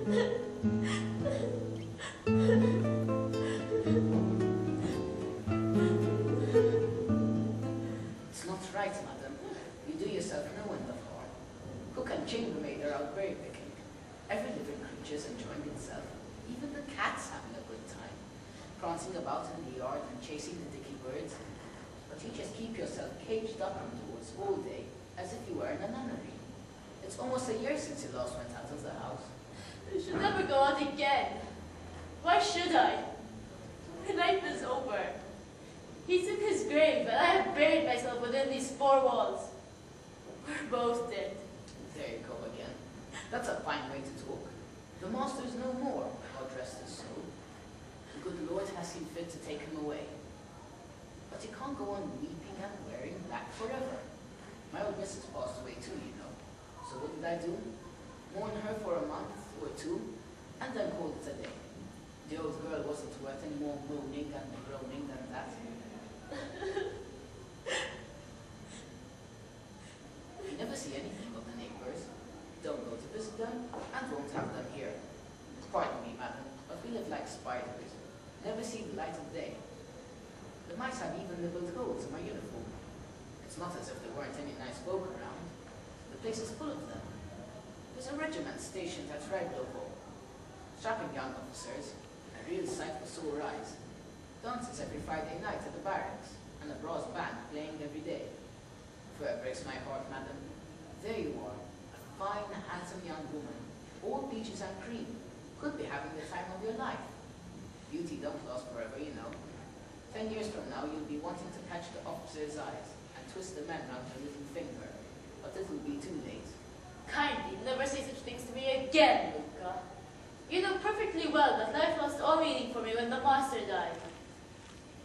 It's not right, madam. You do yourself no end of harm. Cook and chambermaid are out berry picking. Every living creature's enjoying itself. Even the cat's having a good time, prancing about in the yard and chasing the dicky birds. But you just keep yourself caged up indoors all day, as if you were in a nunnery. It's almost a year since you last went out of the house. I should never go out again. Why should I? My life is over. He took his grave, and I have buried myself within these four walls. We're both dead. There you go again. That's a fine way to talk. The master is no more, God rest his soul. The good Lord has seen fit to take him away. But you can't go on weeping and wearing black forever. My old missus passed away too, you know. So what did I do? Mourn her for a month or two, and then call it a day. The old girl wasn't worth any more moaning and groaning than that. You never see anything of the neighbors. Don't go to visit them, and won't have them here. Pardon me, madam, but we live like spiders. Never see the light of day. The mice have even nibbled holes in my uniform. It's not as if there weren't any nice folk around. The place is full of them. There's a regiment stationed at Redlovo. Strapping young officers, a real sight for sore eyes. Dances every Friday night at the barracks, and a brass band playing every day. For it breaks my heart, madam. There you are, a fine, handsome young woman, all peaches and cream, could be having the time of your life. Beauty don't last forever, you know. 10 years from now, you'll be wanting to catch the officer's eyes and twist the man round your little finger, but it will be too late. Kindly, never say such things to me again, Luca. You know perfectly well that life lost all meaning for me when the master died.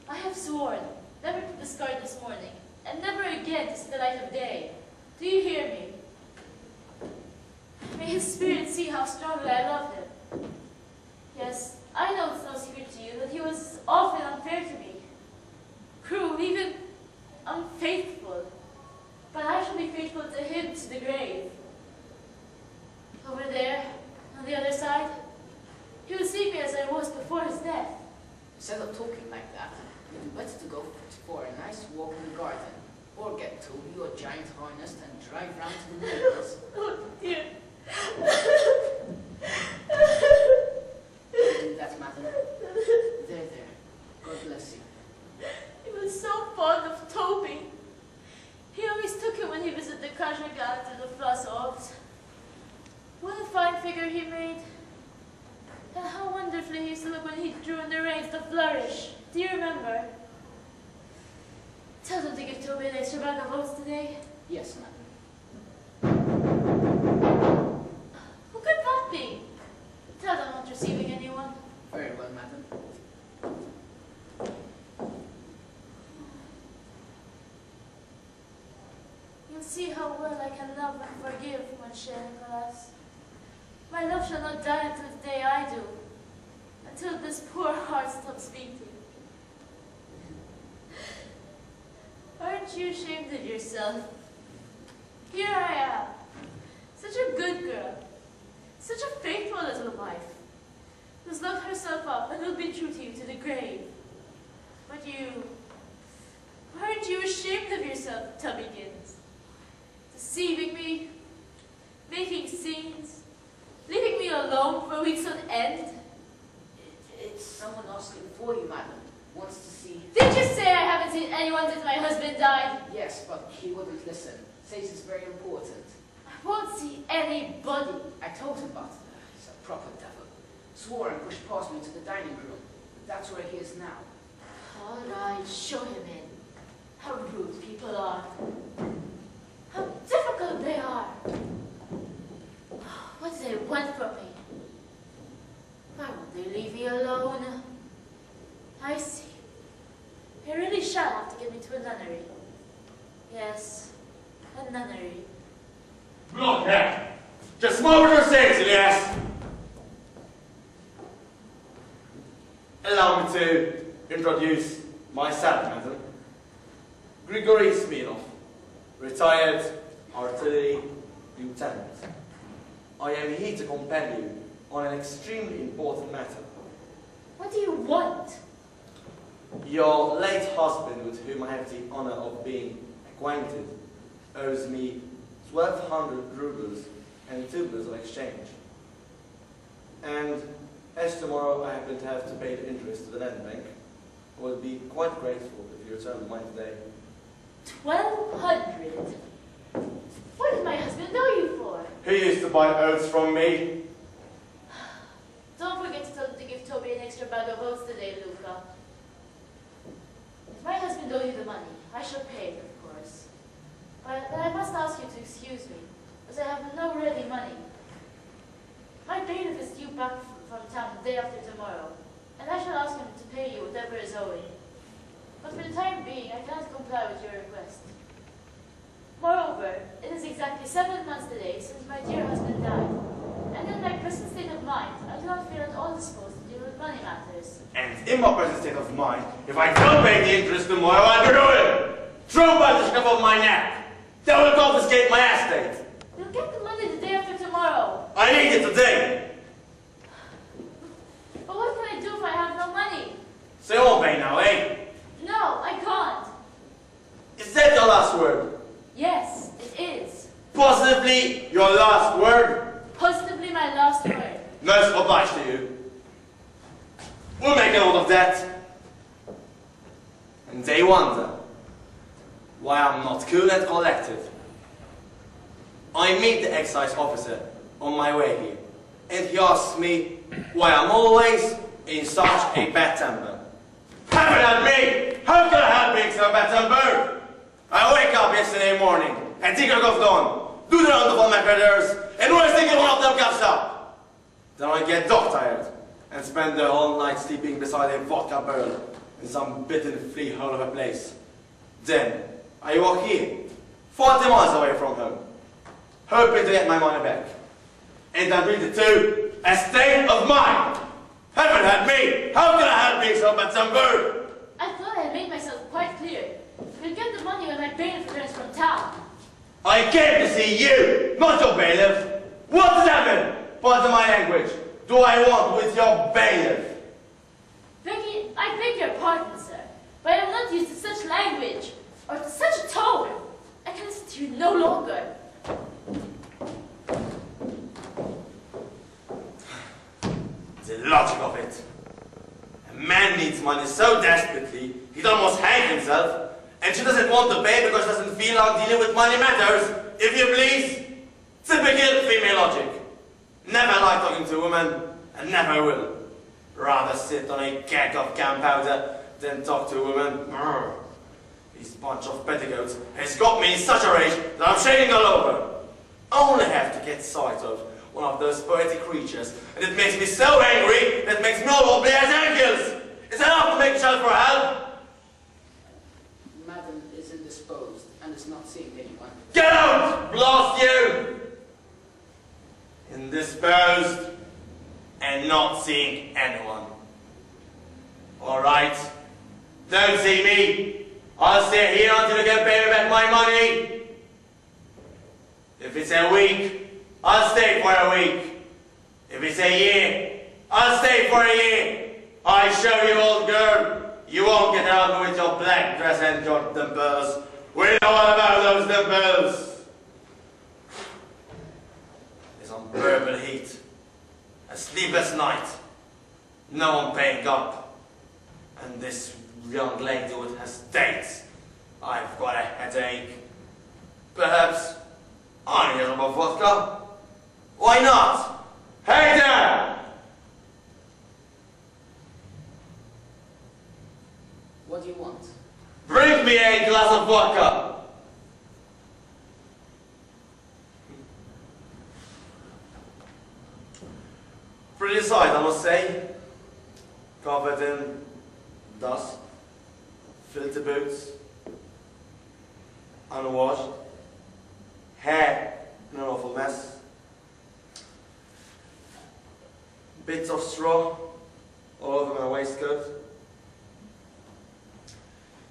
I have sworn never to discard this morning, and never again to see the light of day. Do you hear me? May his spirit see how strongly I love him. Yes, I know it's no secret to you that he was often unfair to me, cruel, even unfaithful. But I shall be faithful to him to the grave. Over there, on the other side, he will see me as I was before his death. Instead of talking like that, you'd be better to go for a nice walk in the garden, or get Toby or Giant harnessed and drive round to the neighbors. Oh dear. Don't do that, madam. There. God bless you. He was so fond of Toby. He always took him when he visited the Kajagats and the Flossovs. What a fine figure he made. And how wonderfully he used to look when he drew in the reins to flourish. Do you remember? Tell them to give Toby an extra bag of oats today. Yes, madam. Who could that be? Tell them not receiving anyone. Very well, madam. You'll see how well I can love and forgive, mon cher Nicolas. My love shall not die until the day I do, until this poor heart stops beating. Aren't you ashamed of yourself? Here I am, such a good girl, such a faithful little wife, who's locked herself up and will be true to you to the grave. But you, aren't you ashamed of yourself, Tubbykins? Deceiving me, making scenes, leaving me alone for weeks on end? It's someone asking for you, madam. Wants to see... Did you say I haven't seen anyone since my husband died? Yes, but he wouldn't listen. Says it's very important. I won't see anybody. I told him, but he's a proper devil. Swore and pushed past me to the dining room. That's where he is now. All right, show him in. How rude people are. How difficult they are. What do they want from me? Why won't they leave me alone? I see. They really shall have to get me to a nunnery. Yes, a nunnery. Blockhead! Just small what you're saying, Elias! Allow me to introduce myself, madam. Grigory Smirnov, retired artillery lieutenant. I am here to accompany you on an extremely important matter. What do you want? Your late husband, with whom I have the honor of being acquainted, owes me 1,200 rubles and 2 bills of exchange. And as tomorrow I happen to have to pay the interest to the land bank, I would be quite grateful if you return the money today. 1,200? What did my husband know you for? He used to buy oats from me. Don't forget to tell him to give Toby an extra bag of oats today, Luca. If my husband owes you the money, I shall pay, of course. But I must ask you to excuse me, as I have no ready money. My bailiff is due back from town the day after tomorrow, and I shall ask him to pay you whatever is owing. But for the time being, I cannot comply with your request. Moreover, it is exactly 7 months today since my dear husband died, and in my present state of mind, I do not feel at all disposed to deal with money matters. And in my present state of mind, if I don't pay the interest tomorrow, I'll do it! Throw by the scruff of my neck! They will confiscate my estate! You'll get the money the day after tomorrow. I need it today! But what can I do if I have no money? So you won't pay now, eh? No, I can't. Is that your last word? Yes, it is. Positively your last word? Positively my last word. Most obliged to you. We'll make a note of that. And they wonder why I'm not cool and collected. I meet the excise officer on my way here, and he asks me why I'm always in such a bad temper. Heaven help me! How can I help being so bad tempered? I wake up yesterday morning, and tick of dawn, do the round of all my creditors, and when I think one of them comes up, then I get dog-tired, and spend the whole night sleeping beside a vodka barrel in some bitten flea hole of a place. Then I walk here, 40 miles away from home, hoping to get my money back. And I bring it to a state of mind. Heaven help me! How can I help being so bad tempered? I thought I had made myself quite clear. We'll get the money when my bailiff returns from town. I came to see you, not your bailiff. What does that mean? Pardon my language. Do I want with your bailiff? Becky, I beg your pardon, sir, but I am not used to such language, or to such a tone. I can listen to you no longer. The logic of it. A man needs money so desperately, he'd almost hang himself, and she doesn't want to pay because she doesn't feel like dealing with money matters, if you please. Typical female logic. Never like talking to women, and never will. Rather sit on a keg of gunpowder than talk to a woman. Brr. This bunch of petticoats has got me in such a rage that I'm shaking all over. Only have to get sight of one of those poetic creatures, and it makes me so angry that it makes me all wobbly as ankles. Is that enough to make a shout for help? Madam is indisposed and is not seeing anyone. Get out! Blast you! Indisposed and not seeing anyone. Alright. Don't see me. I'll stay here until you can pay me back my money. If it's a week, I'll stay for a week. If it's a year, I'll stay for a year. I show you, old girl, you won't get out with your black dress and your dimples. We know all about those dimples. It's unbearable heat, a sleepless night, no one paying up, and this young lady with her dates. I've got a headache. Perhaps I need a drop of vodka. Why not? Hey there! What do you want? Bring me a glass of vodka. Pretty sight, I must say. Covered in dust, filthy boots, unwashed, hair in an awful mess, bits of straw all over my waistcoat.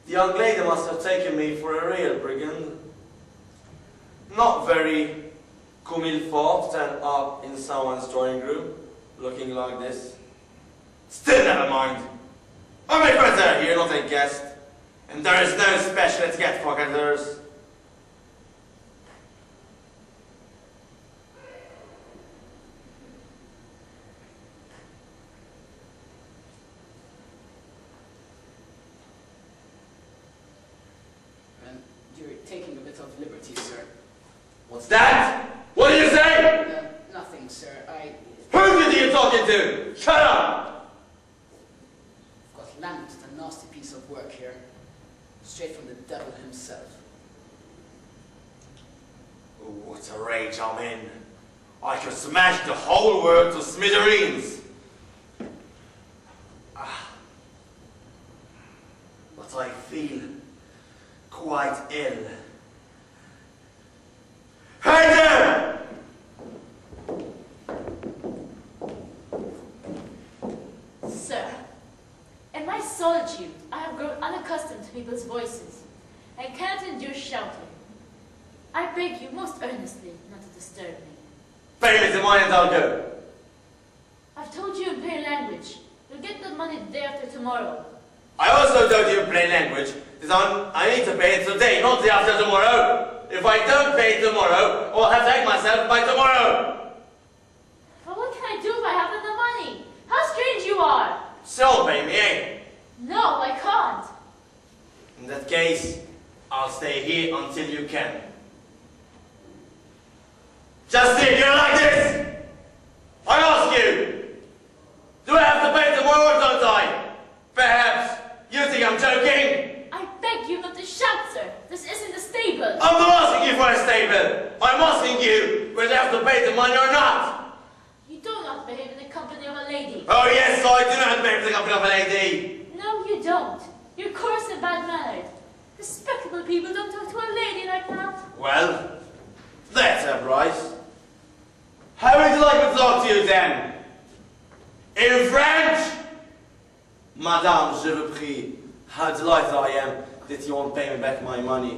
The young lady must have taken me for a real brigand. Not very comme il faut to stand up in someone's drawing room, looking like this. Still never mind. My friends are here, not a guest. And there is no special etiquette for creditors. You're taking a bit of liberty, sir. What's that? What did you say? Nothing, sir. Who do you think you're talking to? Shut up! I've got landed a nasty piece of work here. Straight from the devil himself. Oh, what a rage I'm in. I could smash the whole world to smithereens. But I feel quite ill. Hey there! Sir, in my solitude, I have grown unaccustomed to people's voices and cannot endure shouting. I beg you most earnestly not to disturb me. Pay me the money and I'll go. I've told you in plain language. You'll get the money the day after tomorrow. I also told you in plain language that I need to pay it today, not the after tomorrow. If I don't pay it tomorrow, I'll have to hang myself by tomorrow. But what can I do if I haven't the money? How strange you are! So pay me, eh? No, I can't. In that case, I'll stay here until you can. Just sit here like this! I ask you! Do I have to pay tomorrow or don't I? Perhaps you think I'm joking? I beg you not to shout, sir. This isn't a stable. I'm not asking you for a stable. I'm asking you whether I have to pay the money or not. You do not behave in the company of a lady. Oh yes, I do not behave in the company of a lady. No, you don't. You're coarse and bad-mannered. Respectable people don't talk to a lady like that. Well, that's a price. How would you like me to talk to you then? In French? Madame, je vous prie, how delighted I am that you won't pay me back my money.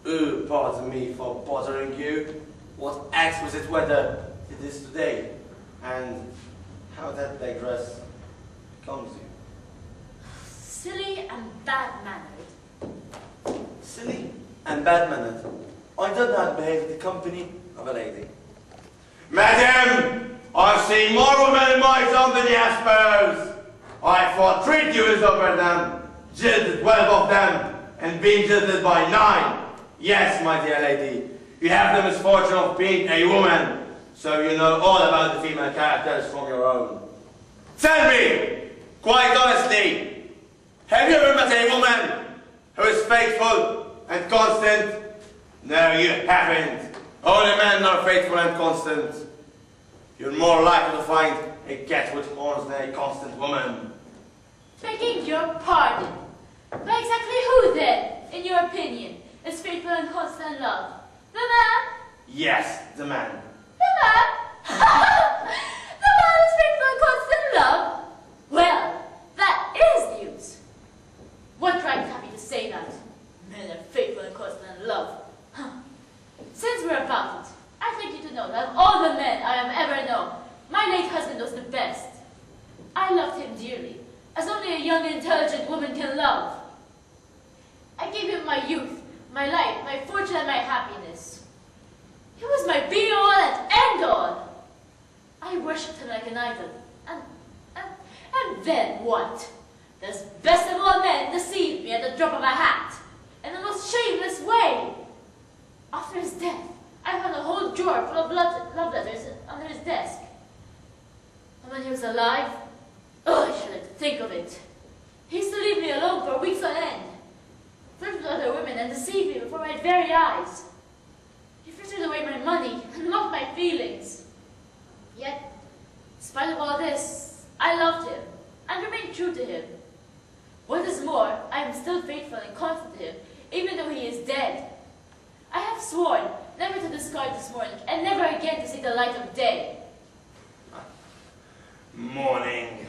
Pardon me for bothering you. What exquisite weather it is today, and how that black dress becomes you. Silly and bad-mannered. Silly and bad-mannered. I don't know how to behave in the company of a lady. Madam, I've seen more women in my company, I suppose. I fought 3 duels over them, jilted 12 of them, and been jilted by 9. Yes, my dear lady, you have the misfortune of being a woman, so you know all about the female characters from your own. Tell me, quite honestly, have you ever met a woman who is faithful and constant? No, you haven't. Only men are faithful and constant. You're more likely to find a cat with horns than a constant woman. Begging your pardon. But exactly who then, in your opinion, is faithful and constant in love? The man? Yes, the man. The man? The man is faithful and constant in love? Well, that is news. What right have you to say that? Men are faithful and constant in love. Huh. Since we're about it, I'd like you to know that of all the men I have ever known, my late husband was the best. I loved him dearly, as only a young and intelligent woman can love. I gave him my youth, my life, my fortune, and my happiness. He was my be-all and end-all. I worshipped him like an idol. And then what? This best of all men deceived me at the drop of a hat, in the most shameless way. After his death, I found a whole drawer full of love letters under his desk. And when he was alive, oh, I shudder to think of it. He used to leave me alone for weeks on end, flirt with other women and deceive me before my very eyes. He frittered away my money and mocked my feelings. Yet, in spite of all this, I loved him and remained true to him. What is more, I am still faithful and constant to him, even though he is dead. I have sworn never to discard this morning and never again to see the light of day. Morning.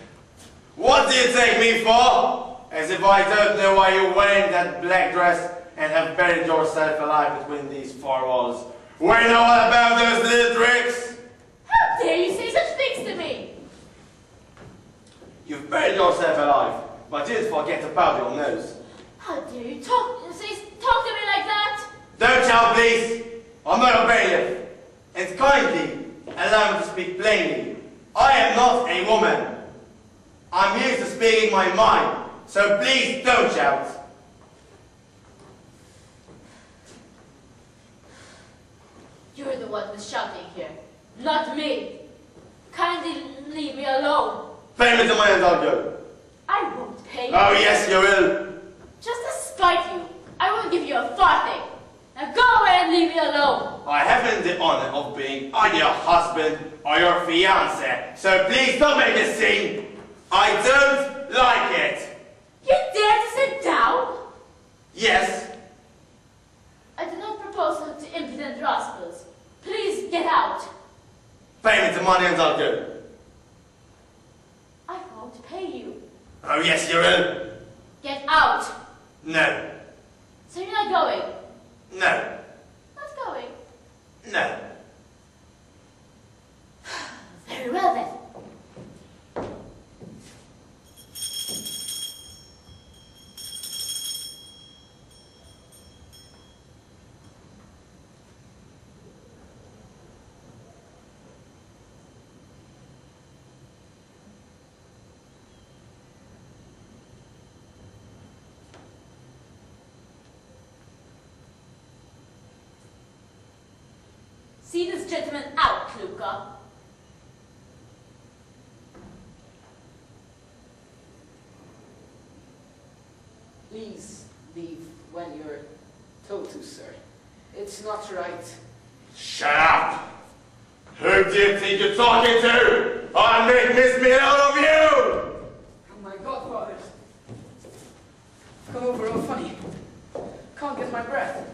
What do you take me for? As if I don't know why you're wearing that black dress and have buried yourself alive between these 4 walls. We know all about those little tricks. How dare you say such things to me? buried yourself alive, but didn't forget to powder your nose. How dare you talk to me like that? Don't shout, please. I'm not a bailiff. And kindly allow me to speak plainly. I am not a woman. I'm used to speaking my mind, so please don't shout. You're the one who's shouting here, not me. Kindly leave me alone. Pay me the money and I'll go. I won't pay you. Oh yes, you will. Just to spite you, I won't give you a farthing. Now go away and leave me alone. I haven't the honor of being either your husband or your fiancé, so please don't make a scene. I don't like it. You dare to sit down? Yes. I do not propose to impudent rascals. Please get out. Pay me the money and I'll go. I won't pay you. Oh yes, you will. Get out. No. So you're not going? No. Not going? No. Very well then. See this gentleman out, Luca. Please leave when you're told to, sir. It's not right. Shut up! Who do you think you're talking to? I'll make Miss Meal out of you! Oh, my godfathers. Come over all funny. Can't get my breath.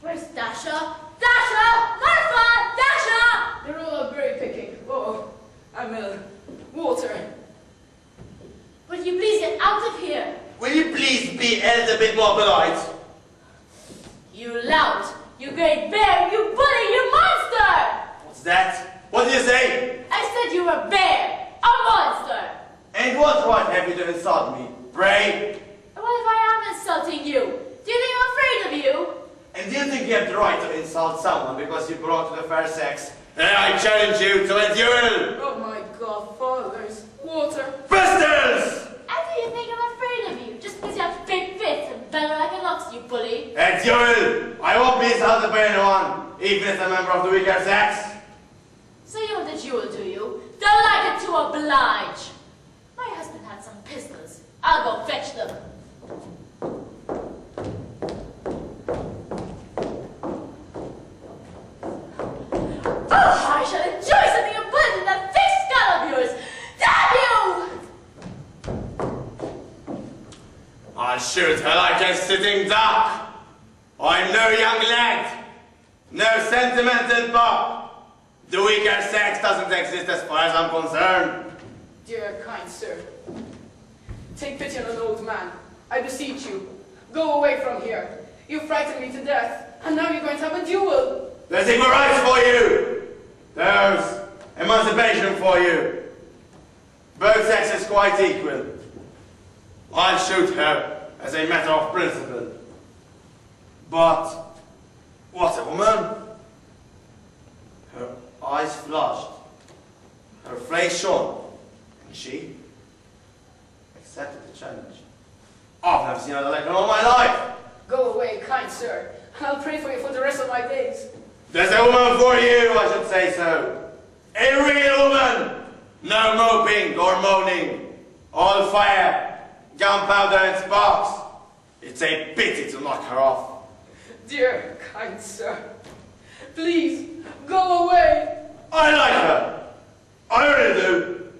Where's Dasha? Dasha! Marfa! Dasha! They're all out berry picking. Oh, I'm ill. Water. Will you please get out of here? Will you please be a little bit more polite? You lout! You great bear! You bully! You monster! What's that? What did you say? I said you were a bear! A monster! And what right have you to insult me? Pray? What if I am insulting you? Do you think I'm afraid of you? And do you think you have the right to insult someone because you belong to the fair sex? Then I challenge you to a duel! Oh, my godfathers. Water. Pistols! And do you think I'm afraid of you? Just because you have big fists and bellow like an ox, you bully? A duel! I won't be insulted by anyone, even as a member of the weaker sex. So you want a duel, do you? Delighted to oblige! My husband had some pistols. I'll go fetch them. Oh, I shall enjoy something of blood in that thick skull of yours! Damn you! I'll shoot her like a sitting duck. I'm no young lad, no sentimental pup. The weaker sex doesn't exist as far as I'm concerned. Dear kind sir, take pity on an old man. I beseech you. Go away from here. You frightened me to death, and now you're going to have a duel. There's equal rights for you. There's emancipation for you. Both sexes quite equal. I'll shoot her as a matter of principle. But what a woman! Her eyes flushed, her face shone, and she accepted the challenge. I've never seen her like her all my life. Go away, kind sir. I'll pray for you for the rest of my days. There's a woman for you, I should say so. A real woman! No moping or moaning. All fire, gunpowder and sparks. It's a pity to knock her off. Dear kind sir, please, go away. I like her. I really do.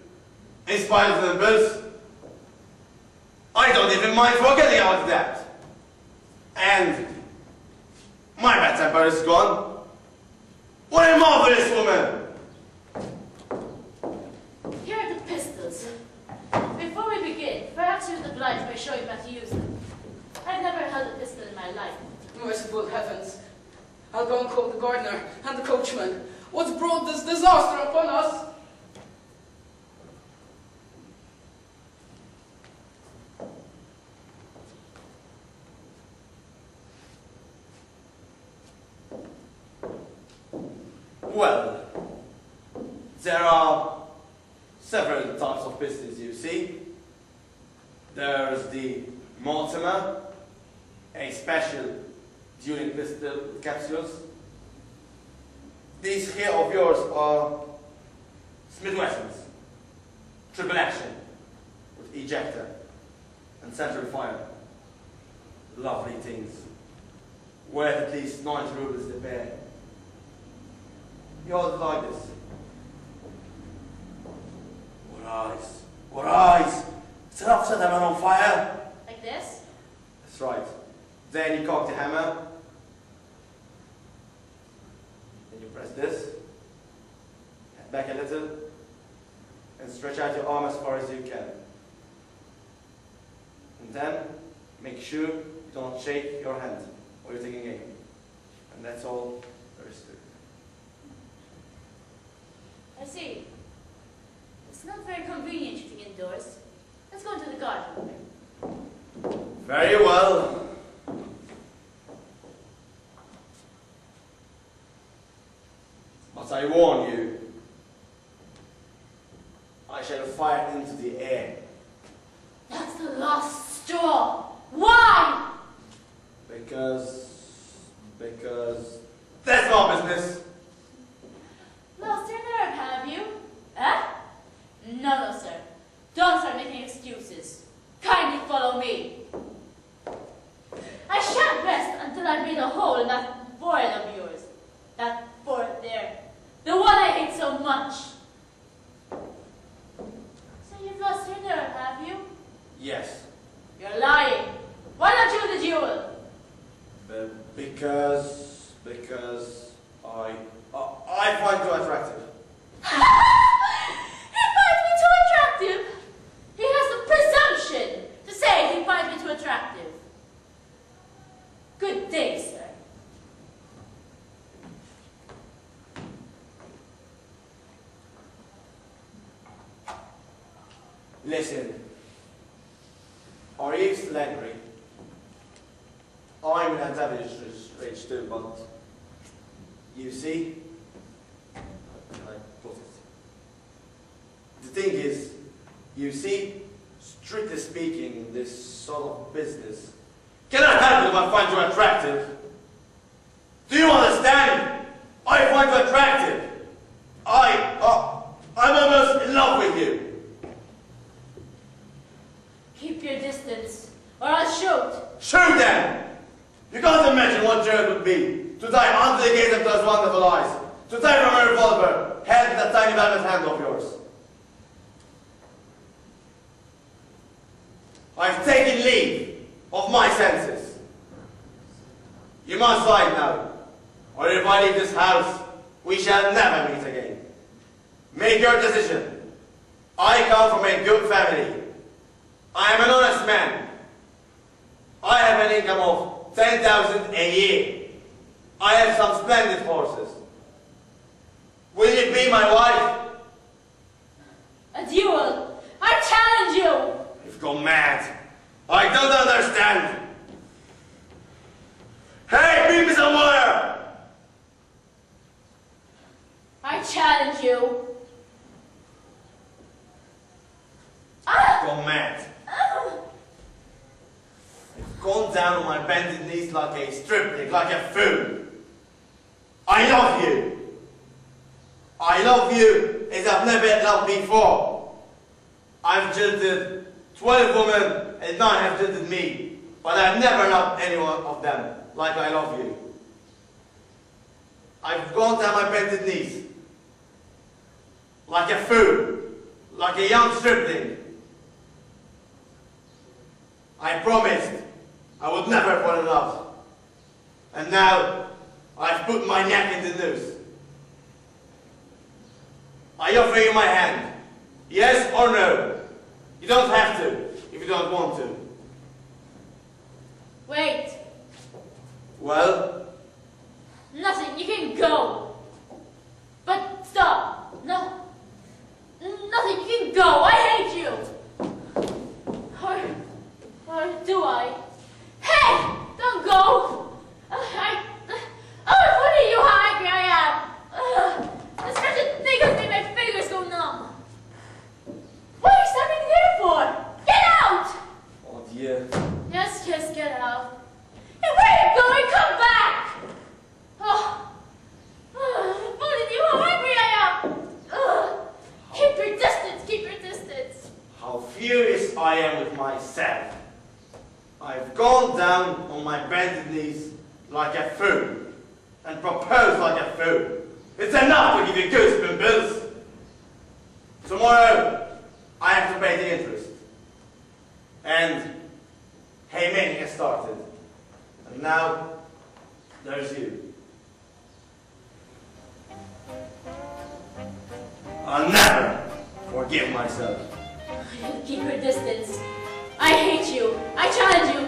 In spite of the bills. I don't even mind forgetting about that. And my bad temper is gone. What a marvelous woman! Here are the pistols. Before we begin, perhaps you'd oblige by showing me how to use them. I've never held a pistol in my life. Merciful heavens. I'll go and call the gardener and the coachman. What's brought this disaster upon us? Well, there are several types of pistols, you see. There's the Mortimer, a special dueling pistol with capsules. These here of yours are Smith Wessons, triple action with ejector and central fire. Lovely things. Worth at least 90 rubles a pair. You hold it like this. What eyes? What eyes? It's enough to set them on fire. Like this? That's right. Then you cock the hammer. Then you press this. Head back a little. And stretch out your arm as far as you can. And then make sure you don't shake your hand while you're taking aim. And that's all there is to it. I see. It's not very convenient shooting indoors. Let's go into the garden. Very well. But I warn you, I shall fire into the air. That's the last straw. Why? Because that's our business. Lost your nerve, have you? Eh? No, sir. Don't start making excuses. Kindly follow me. I shan't rest until I've made a hole in that forehead of yours. That forehead there. The one I hate so much. So you've lost your nerve, have you? Yes. You're lying. Why don't you win the duel? Because I find you attractive. He finds me too attractive. He has the presumption to say he finds me too attractive. Good day, sir. Listen, are you still angry? I'm in antagonist rage too, but you see, can I put it? The thing is, you see, strictly speaking, this sort of business cannot help it if I find you attractive. Do you understand? I find you attractive. I'm almost in love with you. Keep your distance, or I'll shoot. Shoot them! You can't imagine what joy it would be to die under the gaze of those wonderful eyes, to die from a revolver held in that tiny velvet hand of yours. I've taken leave of my senses. You must fight now, or if I leave this house, we shall never meet again. Make your decision. I come from a good family. I am an honest man. I have an income of 10,000 a year. I have some splendid horses. Will you be my wife? A duel. I challenge you. You've gone mad. I don't understand. Hey, bring me some water. I challenge you. You've gone mad. I've gone down on my bended knees like a stripling, like a fool. I love you. I love you as I've never loved before. I've jilted 12 women and 9 have jilted me, but I've never loved any one of them like I love you. I've gone down my bended knees like a fool, like a young stripling. I promised I would never fall in love. And now I've put my neck in the noose. I offer you my hand. Yes or no? You don't have to if you don't want to. Wait. Well? Nothing. You can go. But stop. No. Nothing. You can go. I hate you. Or do I? Hey! Don't go! What are you how angry I am? furious I am with myself. I've gone down on my bended knees like a fool and proposed like a fool. It's enough to give you goosebumps, bills. Tomorrow, I have to pay the interest. And Haymane has started. And now, there's you. I'll never forgive myself. Keep your distance. I hate you. I challenge you.